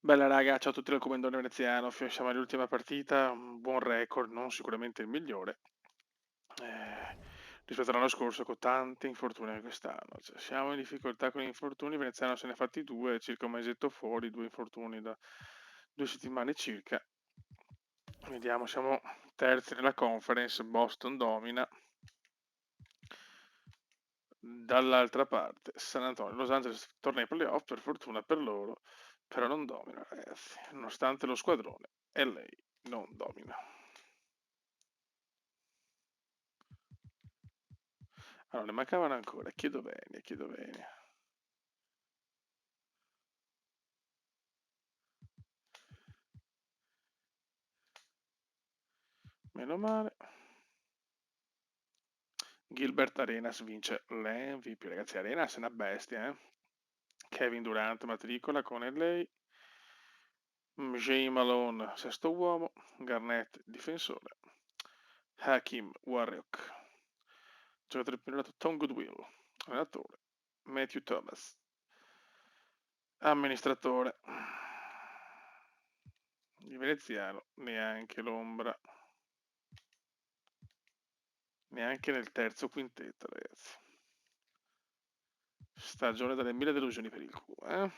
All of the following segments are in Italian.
Bella raga, ciao a tutti dal Comandone Veneziano, siamo all'ultima partita, un buon record, non sicuramente il migliore, eh, rispetto all'anno scorso con tanti infortuni anche quest'anno. Cioè, siamo in difficoltà con gli infortuni, Veneziano se ne ha fatti due, circa un mesetto fuori, due infortuni da 2 settimane circa. Vediamo, siamo terzi nella conference, Boston domina. Dall'altra parte, San Antonio, Los Angeles torna ai playoff, per fortuna per loro, però non domina, ragazzi. Nonostante lo squadrone, LA non domina. Allora, ne mancavano ancora, chiedo bene, chiedo bene. Meno male. Gilbert Arenas vince l'MVP, ragazzi. Arenas è una bestia, eh. Kevin Durant matricola con LA. Jay Malone, sesto uomo. Garnett, difensore. Hakim Warriok, giocatore più nominato Tom Goodwill, allenatore. Matthew Thomas, amministratore. Il veneziano neanche l'ombra, neanche nel terzo quintetto, ragazzi. Stagione dalle 1000 delusioni per il Q, eh?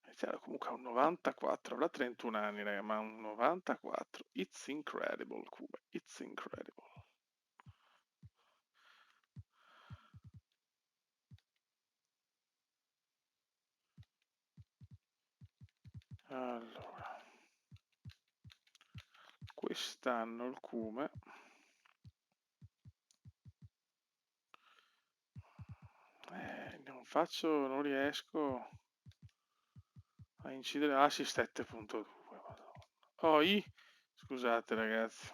Veneziano comunque ha un 94, avrà 31 anni, raga, ma un 94. It's incredible, Cuba, it's incredible. Allora, quest'anno il Cume non riesco a incidere. Assist 7.2. Poi, scusate ragazzi.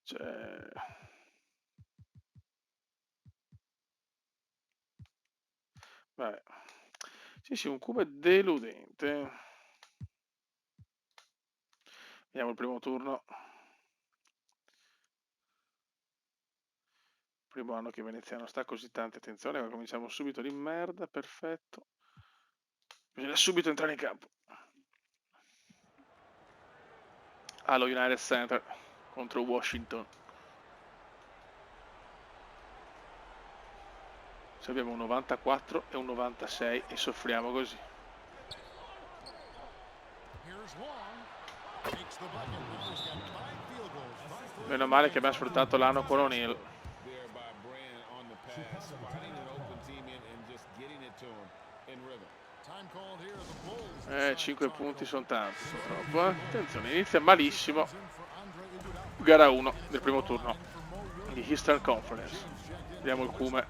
Cioè... Vabbè. Sì, sì, un cubo è deludente. Vediamo il primo turno. Primo anno che Veneziano sta così tanta attenzione, ma cominciamo subito di merda, perfetto. Bisogna subito entrare in campo. Allo United Center contro Washington. Se abbiamo un 94 e un 96 e soffriamo così. Meno male che abbiamo sfruttato l'anno con O'Neal. 5 punti sono tanti, purtroppo. Attenzione, inizia malissimo. Gara 1 del primo turno di Eastern Conference. Vediamo il Cume.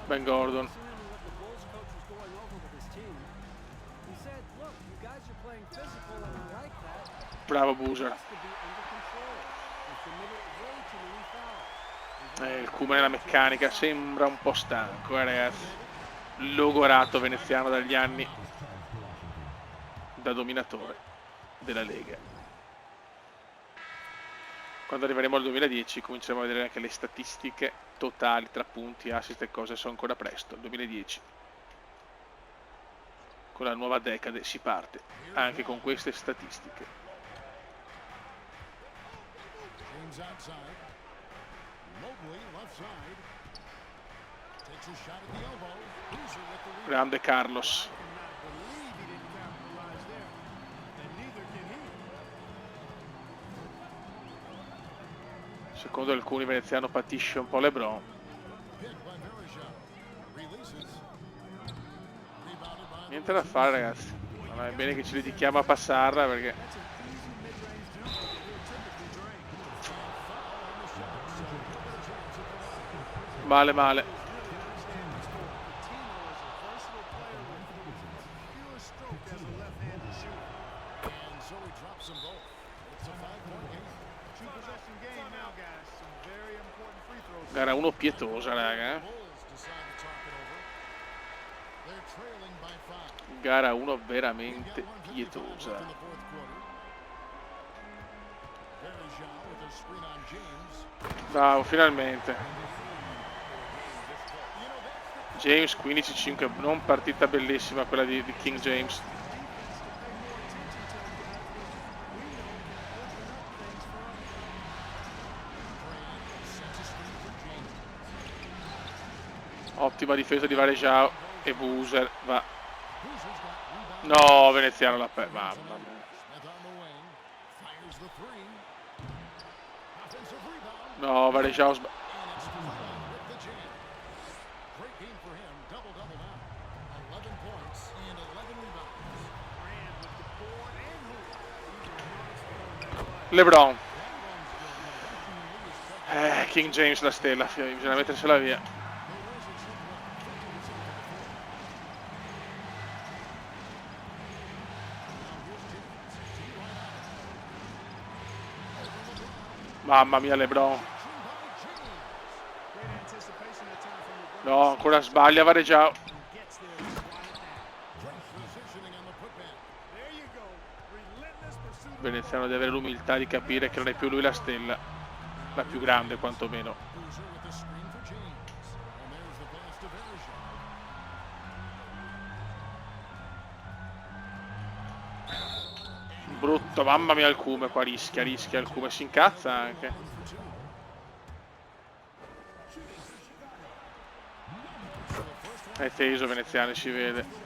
Ben Gordon. Bravo Boozer. Il Cume nella meccanica sembra un po' stanco, ragazzi. Logorato veneziano dagli anni da dominatore della Lega. Quando arriveremo al 2010 cominceremo a vedere anche le statistiche totali tra punti, assist e cose, sono ancora presto, il 2010. Con la nuova decade si parte anche con queste statistiche. Grande Carlos. Secondo alcuni veneziano patisce un po' LeBron. Niente da fare, ragazzi. Non è bene che ci dedichiamo a passarla perché male male. Gara 1 pietosa, raga. Gara 1 veramente pietosa. Bravo, finalmente. James 15-5, non partita bellissima quella di King James. Ottima difesa di Varejao e Boozer va. No, Veneziano la mamma mia. No, Varejao LeBron. King James la stella, bisogna mettersela via. Mamma mia, LeBron. No, ancora sbaglia Varejao. Veneziano deve avere l'umiltà di capire che non è più lui la stella, la più grande quantomeno. Brutto, mamma mia il Cume qua, rischia il Cume, si incazza anche. È teso Veneziano, si vede.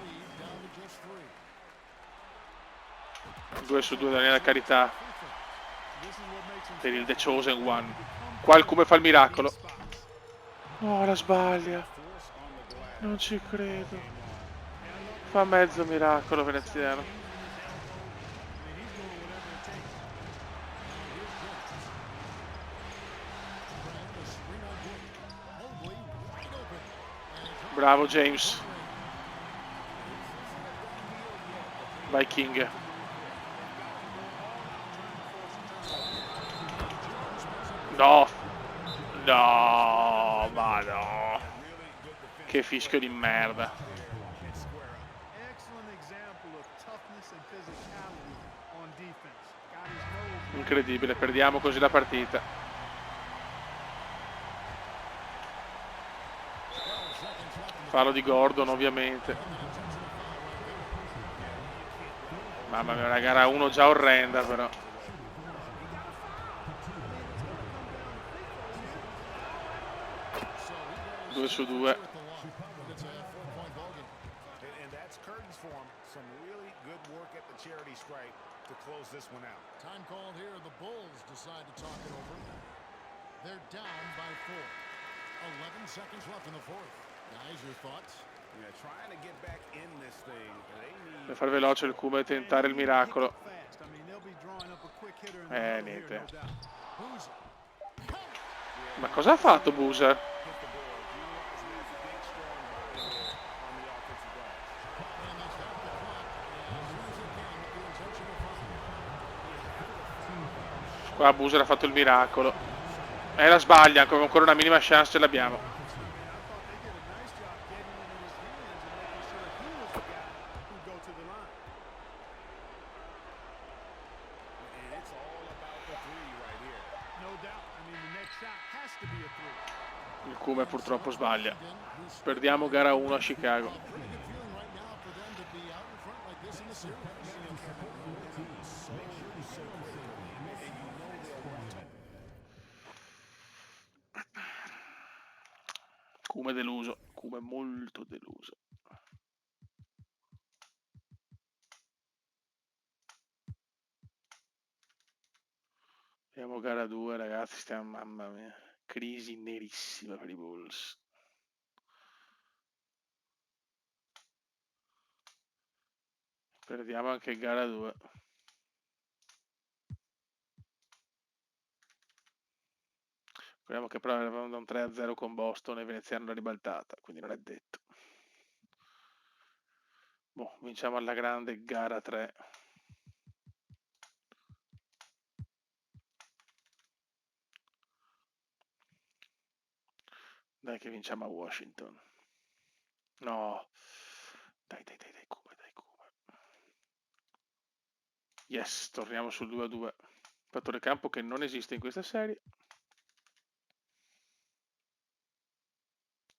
2 su 2 Daniele Carità per il The Chosen One. Qua il Cume fa il miracolo. No, la sbaglia. Non ci credo. Fa mezzo miracolo Veneziano. Bravo James. Vai King. No. No, ma no. Che fischio di merda. Incredibile, perdiamo così la partita. Fallo di Gordon ovviamente. Mamma mia, una gara 1 già orrenda però. Due su 2. To close this one out. Time called here. The Bulls decide to talk it over. They're down by 4. 11 seconds left in the fourth. Guys, your thoughts? Yeah, trying to get back in this thing. Per far veloce il Cume e tentare il miracolo. Niente. Ma cosa ha fatto Boozer? Qua Boozer ha fatto il miracolo. La sbaglia, ancora una minima chance ce l'abbiamo. Il Cume purtroppo sbaglia. Perdiamo gara 1 a Chicago. Cume deluso, Cume molto deluso. Abbiamo gara 2 ragazzi, stiamo, mamma mia, crisi nerissima per i Bulls. Perdiamo anche gara 2. Speriamo che però eravamo da un 3-0 con Boston e Veneziano l'ha ribaltata, quindi non è detto. Boh, vinciamo alla grande gara 3. Dai che vinciamo a Washington. No, Dai, Kuma, dai, Kuma. Yes, torniamo sul 2-2. Fattore campo che non esiste in questa serie.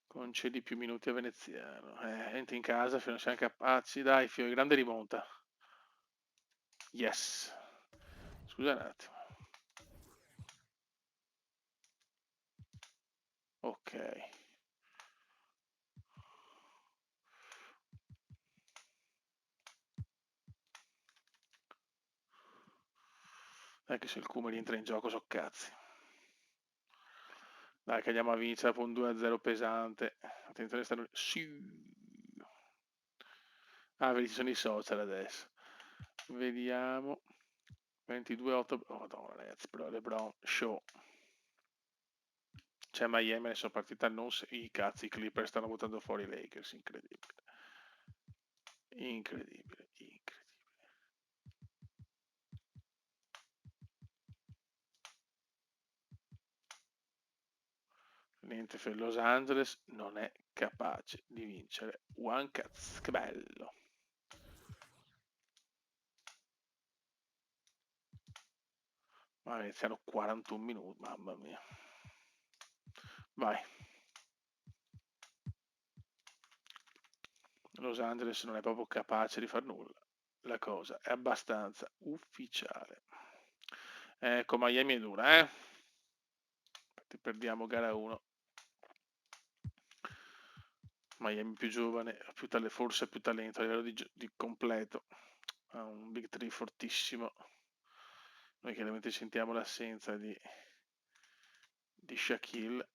Concedi più minuti a Veneziano. Entri in casa, non siamo capaci. Dai, Fio, grande rimonta. Yes. Scusa un attimo. Ok. Dai che se il Kuma rientra in gioco so cazzi. Dai che andiamo a vincere con 2-0 pesante. Attenzione stanno... Sì. Ah, vedi, ci sono i social adesso. Vediamo. 22-8. Oh, madonna, ragazzi, però LeBron, show. C'è Miami, adesso partita non... I cazzi, i Clippers stanno buttando fuori i Lakers, incredibile. Incredibile, incredibile. Niente, Los Angeles non è capace di vincere. One cazzo, che bello. Ma iniziano 41 minuti, mamma mia. Vai. Los Angeles non è proprio capace di far nulla. La cosa è abbastanza ufficiale. Ecco, Miami è dura, eh? Infatti perdiamo gara 1. Miami più giovane, forse più talento a livello di completo. Ha un Big 3 fortissimo. Noi chiaramente sentiamo l'assenza di Shaquille.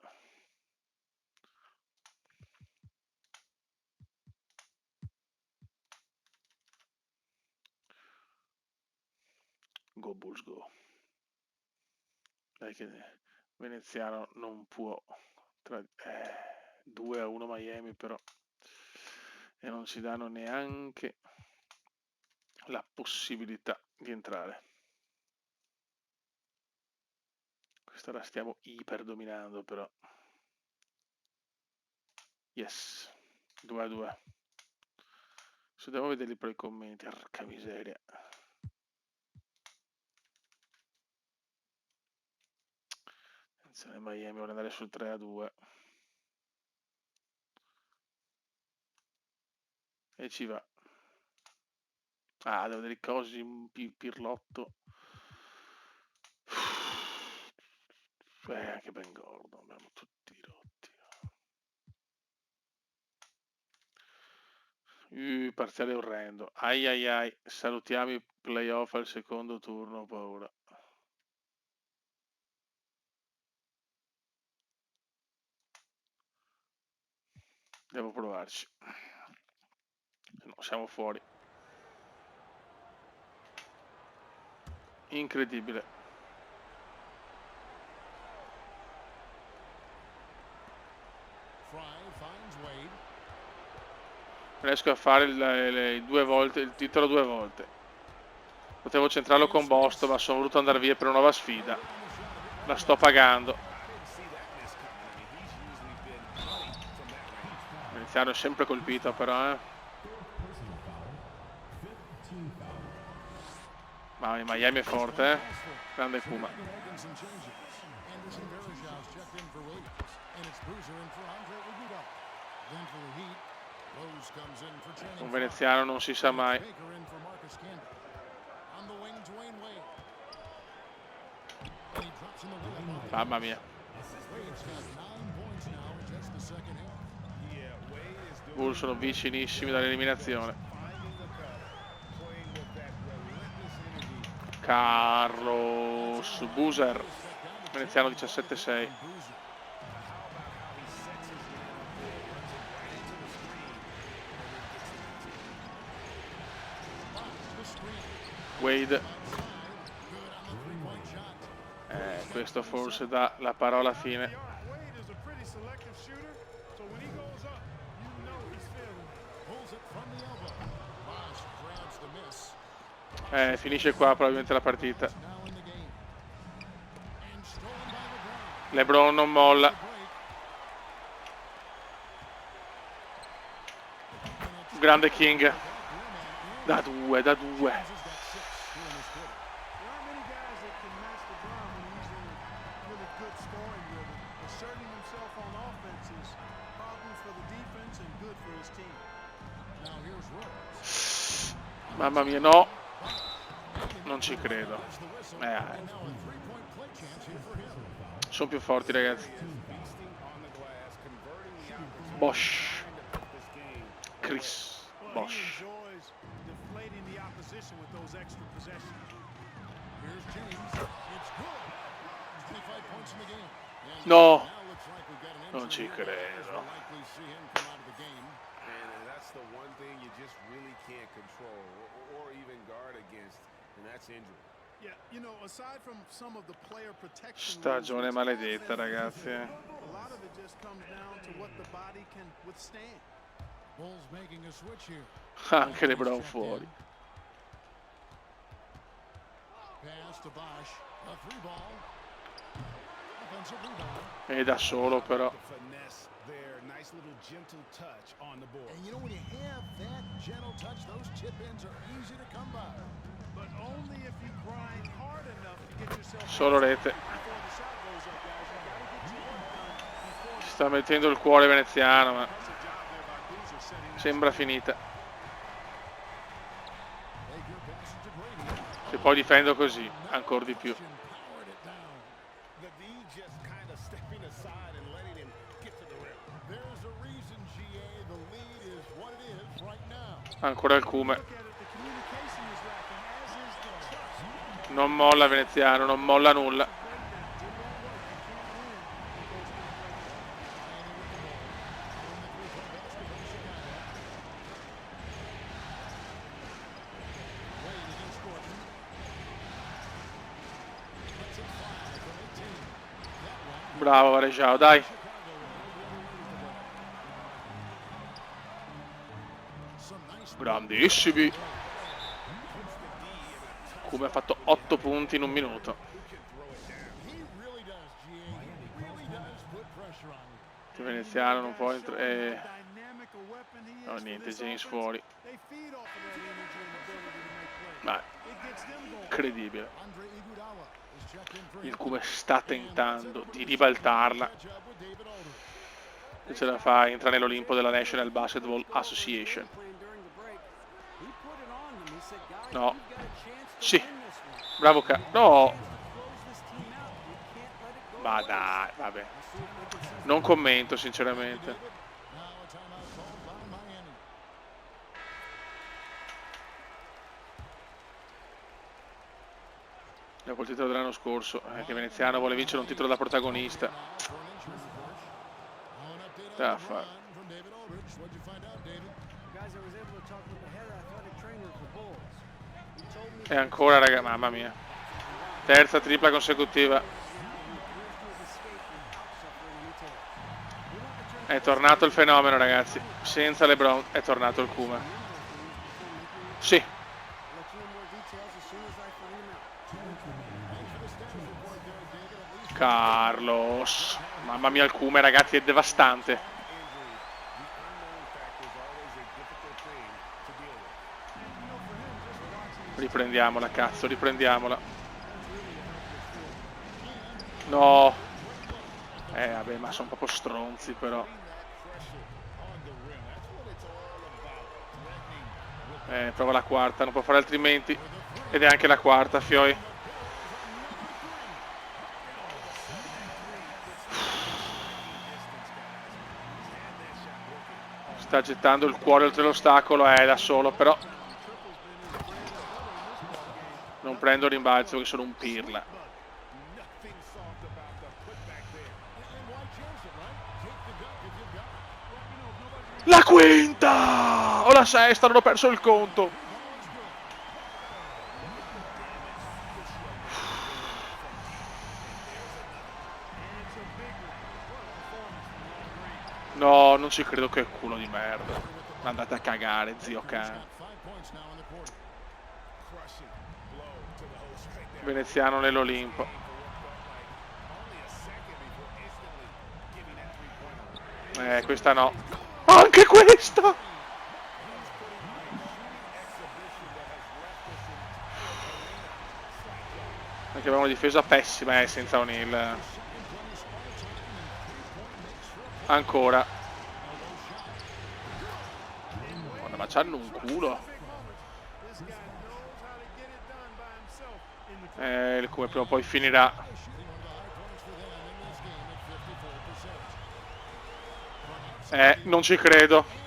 Go Bulls go. Dai che Veneziano non può 2-1 Miami però, e non si danno neanche la possibilità di entrare. Questa la stiamo iper dominando però. Yes, 2-2. Se devo vederli poi i commenti, porca miseria. Attenzione Miami, vuole andare sul 3-2. E ci va. Ah, devo vedere cose, un pirlotto. Anche Ben Gordon, abbiamo tutti rotti. Parziale orrendo. Ai ai ai, salutiamo i playoff al secondo turno, ho paura. Devo provarci. No, siamo fuori. Incredibile. Riesco a fare il titolo 2 volte. Potevo centrarlo con Boston, ma sono voluto andare via per una nuova sfida. La sto pagando. Veneziano è sempre colpito però, Ma Miami è forte, Grande Kuma. Un veneziano non si sa mai. Mamma mia. Bulls sono vicinissimi dall'eliminazione. Carlos Boozer, veneziano 17-6. Wade. Questo forse dà la parola fine. Finisce qua probabilmente la partita. LeBron non molla. grande King. Da 2, da 2. Mamma mia, no. Non ci credo. Sono più forti, ragazzi. Bosch. Chris Bosch. No. Non ci credo. Stagione maledetta, ragazzi. Anche LeBron fuori. E da solo però. Solo rete. Ci sta mettendo il cuore veneziano, ma sembra finita. Se poi difendo così, ancora di più. Ancora il Cume. Non molla veneziano, non molla nulla. Bravo Varejao, dai. Grandissimi. Come ha fatto 8 punti in un minuto. Il veneziano non può entrare. No, niente, James fuori. Ma incredibile. Il Cume sta tentando di ribaltarla. Se ce la fa, entra nell'Olimpo della National Basketball Association. No. Sì. Bravo no. Ma dai, vabbè. Non commento sinceramente. Dopo il titolo dell'anno scorso, che veneziano vuole vincere un titolo da protagonista. E ancora, raga, mamma mia. Terza tripla consecutiva. È tornato il fenomeno, ragazzi. Senza LeBron è tornato il Cume. Sì. Carlos. Mamma mia, il Cume, ragazzi, è devastante. Riprendiamola, cazzo, riprendiamola. No. Vabbè, ma sono proprio stronzi, però. Prova la quarta, non può fare altrimenti. Ed è anche la quarta, Fioi. Sta gettando il cuore oltre l'ostacolo, da solo, però. Non prendo rimbalzo, che sono un pirla. La quinta! O la sesta, non ho perso il conto. No, non ci credo, che culo di merda. Andate a cagare, zio cane. Veneziano nell'Olimpo. Questa no. Anche questa! Perché aveva una difesa pessima, senza O'Neal. Ancora. Guarda, ma c'hanno un culo. Come prima o poi finirà. Non ci credo.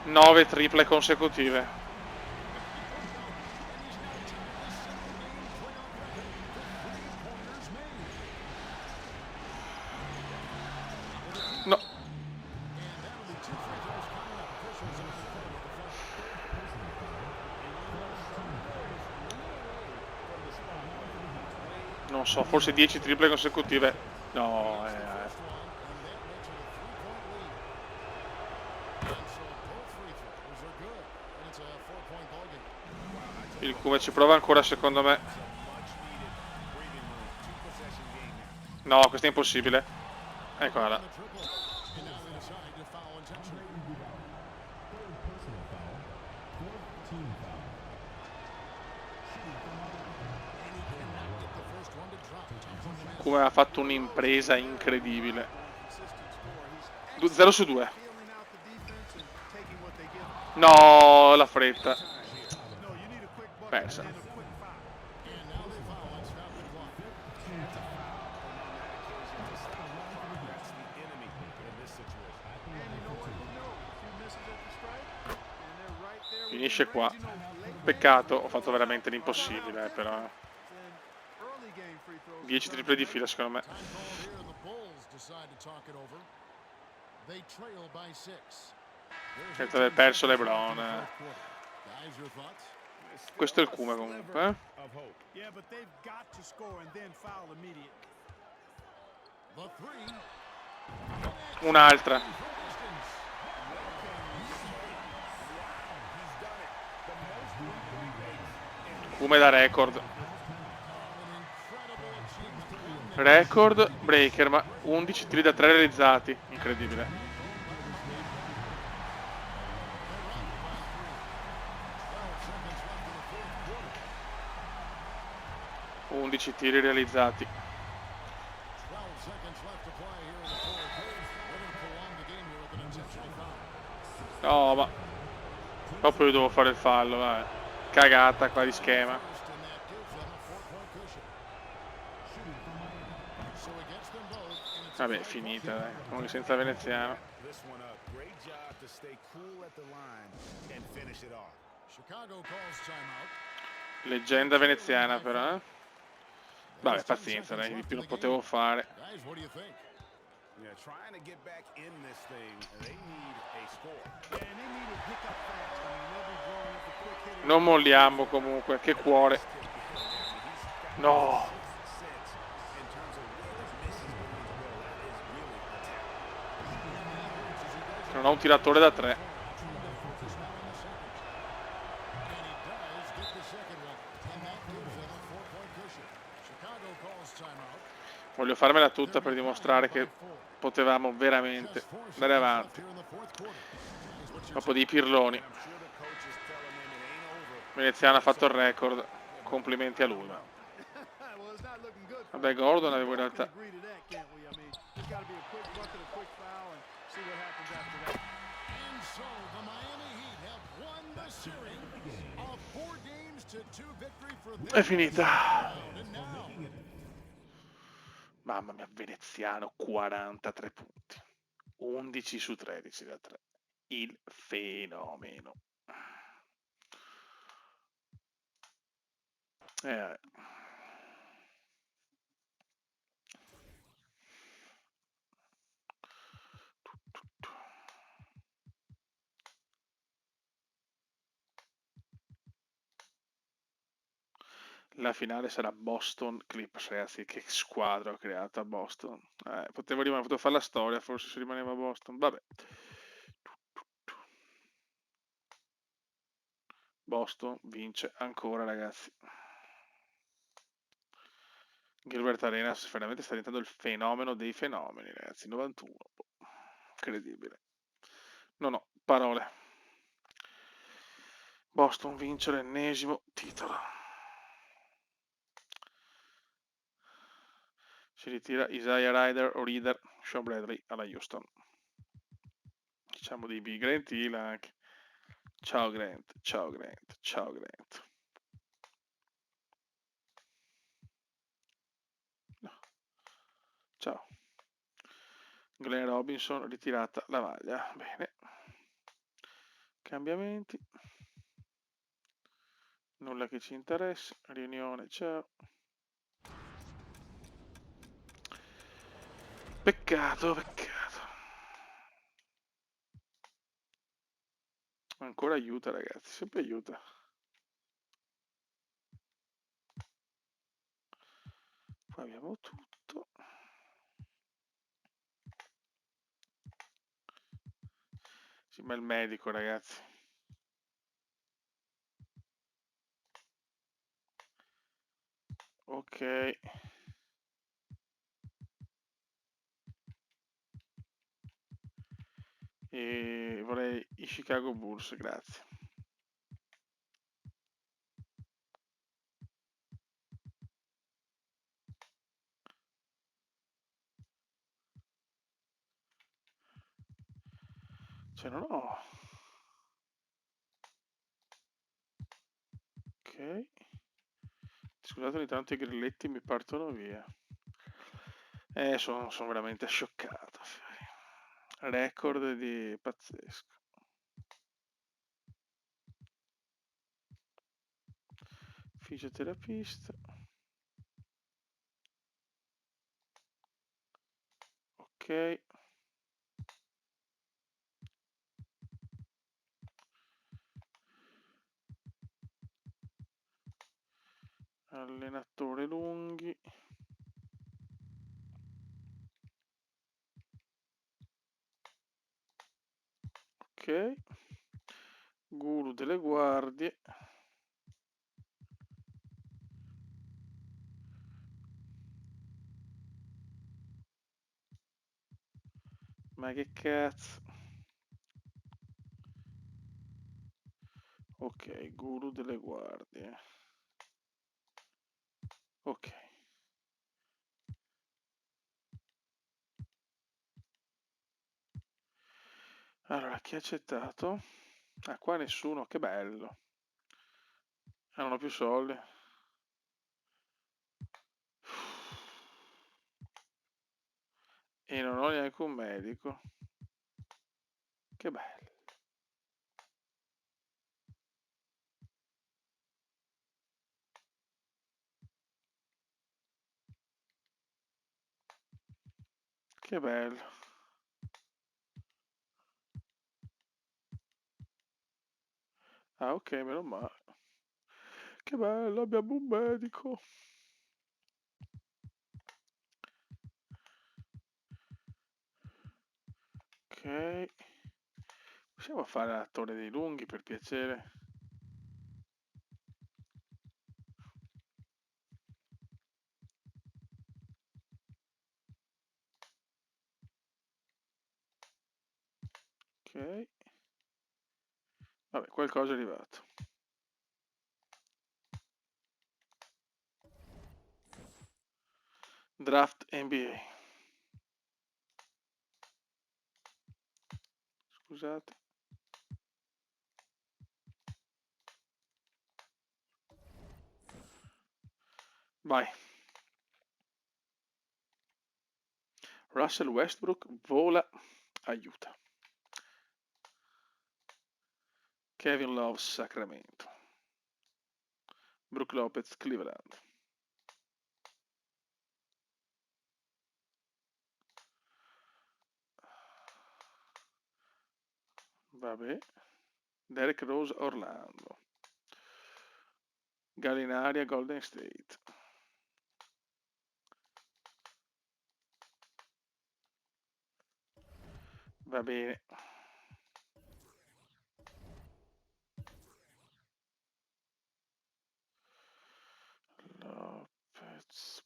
9 triple consecutive. No. Non so, forse 10 triple consecutive. No, Il Come ci prova ancora, secondo me. No, questo è impossibile. Eccola là. Come ha fatto un'impresa incredibile. 0 su 2. No, la fretta. Persa. Finisce qua. Peccato, ho fatto veramente l'impossibile, però. 10 triple di fila, secondo me. Senza aver perso LeBron. Questo è il Kuma comunque. Un'altra. Kuma da record. Record breaker, ma 11 tiri da 3 realizzati. Incredibile. 11 tiri realizzati. No, ma proprio io devo fare il fallo, vabbè. Cagata qua di schema. Vabbè, è finita, dai. Comunque senza veneziano. Leggenda veneziana, però. Vabbè, pazienza, dai, di più non potevo fare. Non molliamo comunque, che cuore. No. Non ho un tiratore da 3. Voglio farmela tutta per dimostrare che potevamo veramente andare avanti. Dopo dei pirloni. Veneziano ha fatto il record. Complimenti a lui. Vabbè, Gordon avevo in realtà. È finita. Mamma mia, veneziano, 43 punti. 11 su 13 da 3. Il fenomeno. La finale sarà Boston Clippers, ragazzi. Che squadra ho creato a Boston. Potevo fare la storia, forse se rimaneva a Boston. Vabbè. Boston vince ancora, ragazzi. Gilbert Arenas veramente sta diventando il fenomeno dei fenomeni, ragazzi. 91. Incredibile. Non ho parole. Boston vince l'ennesimo titolo. Si ritira Isaiah Reader, Sean Bradley alla Houston. Diciamo di Grant Hill anche. Ciao Grant, ciao Grant, ciao Grant. No. Ciao. Glenn Robinson ritirata la maglia. Bene. Cambiamenti. Nulla che ci interessa. Riunione, ciao. Peccato, peccato. Ancora aiuta, ragazzi, sempre aiuta. Qua abbiamo tutto. Sì, ma il medico, ragazzi. Ok. E vorrei i Chicago Bulls, grazie. Cioè, non ho... Ok. Scusate, ogni tanto i grilletti mi partono via. Sono veramente scioccato. Record di pazzesco. Fisioterapista. Ok. Allenatore lunghi. Ok. Guru delle guardie. Ma che cazzo. Ok, guru delle guardie. Ok. Allora, chi ha accettato? Ah, qua nessuno, che bello. Ah, non ho più soldi. E non ho neanche un medico. Che bello. Che bello. Ah, ok, meno male. Che bello, abbiamo un medico. Ok. Possiamo fare l'attore dei lunghi, per piacere? Ok. Vabbè, qualcosa è arrivato. Draft NBA. Scusate. Vai. Russell Westbrook vola, aiuta. Kevin Love, Sacramento. Brook Lopez, Cleveland. Vabbè. Derek Rose, Orlando. Galinaria, Golden State. Va bene. Lopez.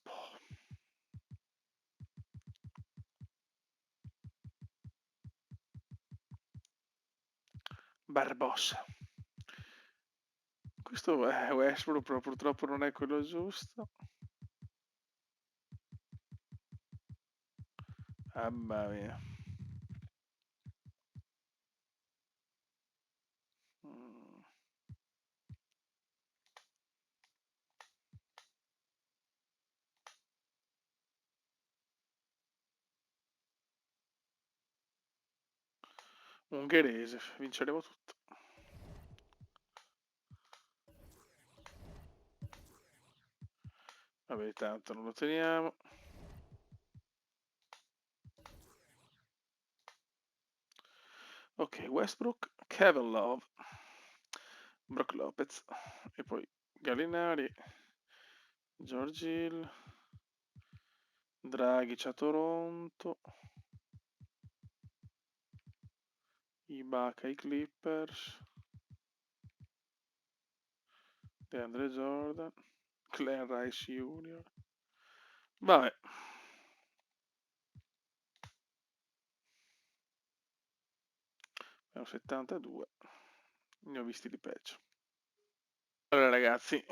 Barbossa. Questo Westbrook però purtroppo non è quello giusto. Mamma mia. Mm. Ungherese, vinceremo tutto. Vabbè, tanto non lo teniamo. Ok, Westbrook, Kevin Love, Brook Lopez e poi Gallinari, George Hill, Dragic a Toronto, Ibaka ai Clippers, DeAndre Jordan, Glenn Rice Jr. Vabbè. Abbiamo 72. Ne ho visti di peggio. Allora ragazzi,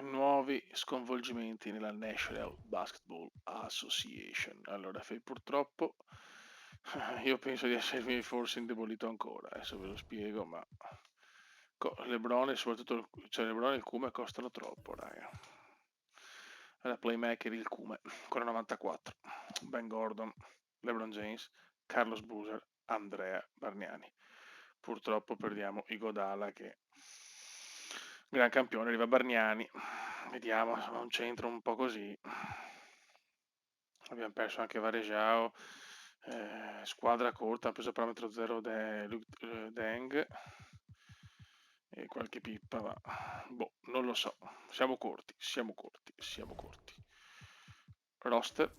nuovi sconvolgimenti nella National Basketball Association. Allora, purtroppo io penso di essermi forse indebolito ancora, adesso ve lo spiego, ma LeBron e soprattutto cioè LeBron e il Cume costano troppo, raga. Allora, playmaker il Cume, con 94. Ben Gordon, LeBron James, Carlos Boozer, Andrea Bargnani. Purtroppo perdiamo Igodala che gran campione, arriva Bargnani. Vediamo, insomma, un centro un po' così. Abbiamo perso anche Varejao. Squadra corta, ha preso parametro 0 Deng e qualche pippa, ma boh, non lo so. Siamo corti, siamo corti, siamo corti. Roster.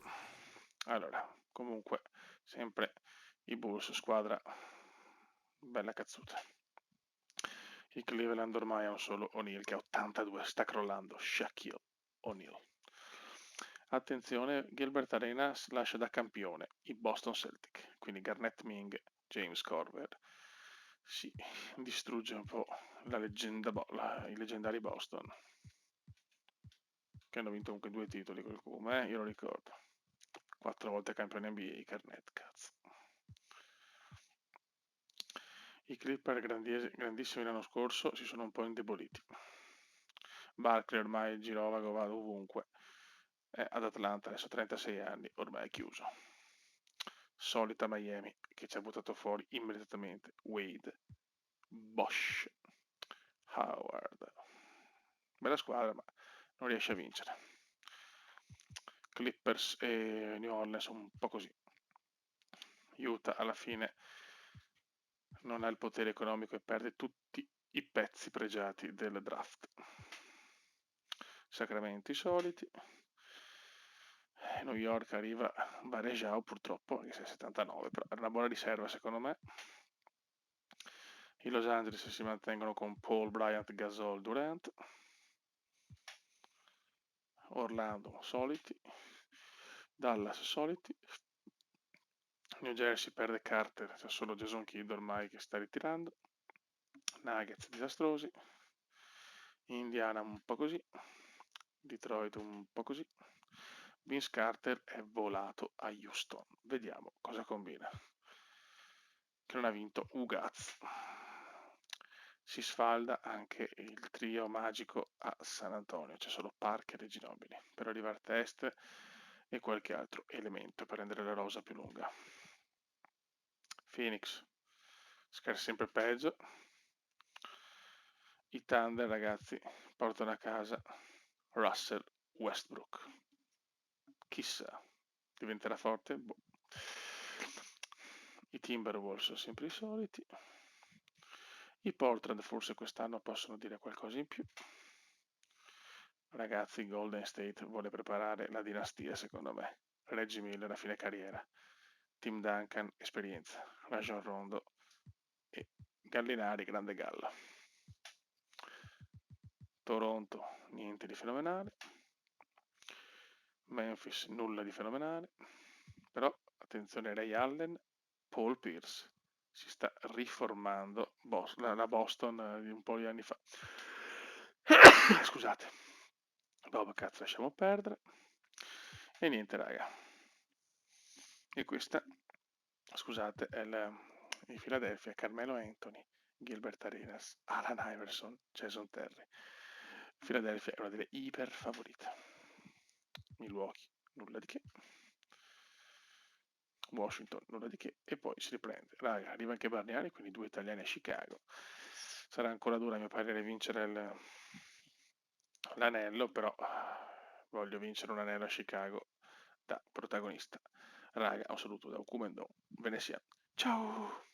Allora, comunque, sempre i Bulls, squadra bella cazzuta. I Cleveland ormai hanno solo O'Neal che ha 82, sta crollando. Shaquille O'Neal. Attenzione, Gilbert Arenas lascia da campione i Boston Celtic, quindi Garnett Ming, James Corver. Si distrugge un po' la leggenda, i leggendari Boston, che hanno vinto comunque 2 titoli col Cume, io lo ricordo. 4 volte campione NBA, Garnett, cazzo. I Clipper grandissimi l'anno scorso si sono un po' indeboliti. Barkley ormai girovago, va ovunque. Ad Atlanta adesso 36 anni, ormai è chiuso. Solita Miami che ci ha buttato fuori immediatamente Wade, Bosch, Howard. Bella squadra, ma non riesce a vincere. Clippers e New Orleans un po' così. Utah alla fine non ha il potere economico e perde tutti i pezzi pregiati del draft. Sacramento i soliti. New York arriva Varejao purtroppo, anche se è 79, però è una buona riserva secondo me. I Los Angeles si mantengono con Paul, Bryant, Gasol, Durant. Orlando soliti. Dallas soliti. New Jersey perde Carter, c'è solo Jason Kidd ormai che sta ritirando. Nuggets disastrosi. Indiana un po' così. Detroit un po' così. Vince Carter è volato a Houston. Vediamo cosa combina. Che non ha vinto Ugaz. Si sfalda anche il trio magico a San Antonio. C'è solo Parker e Ginobili per arrivare a test e qualche altro elemento per rendere la rosa più lunga. Phoenix scherza sempre peggio. I Thunder, ragazzi, portano a casa Russell Westbrook. Chissà, diventerà forte? Boh. I Timberwolves sono sempre i soliti. I Portland forse quest'anno possono dire qualcosa in più. Ragazzi, Golden State vuole preparare la dinastia, secondo me. Reggie Miller a fine carriera. Tim Duncan, esperienza. Rajon Rondo e Gallinari, grande galla. Toronto, niente di fenomenale. Memphis, nulla di fenomenale. Però, attenzione, Ray Allen, Paul Pierce. Si sta riformando la Boston di un po' di anni fa. Scusate. Vabbè, cazzo, lasciamo perdere. E niente, raga. E questa, scusate, è il Philadelphia, Carmelo Anthony, Gilbert Arenas, Alan Iverson, Jason Terry. Philadelphia è una delle iper favorite. Milwaukee, nulla di che. Washington, nulla di che. E poi si riprende. Raga, arriva anche Bargnani, quindi 2 italiani a Chicago. Sarà ancora dura, a mio parere, vincere l'anello, però voglio vincere un anello a Chicago da protagonista. Raga, un saluto da Okumendo, Venezia. Ciao!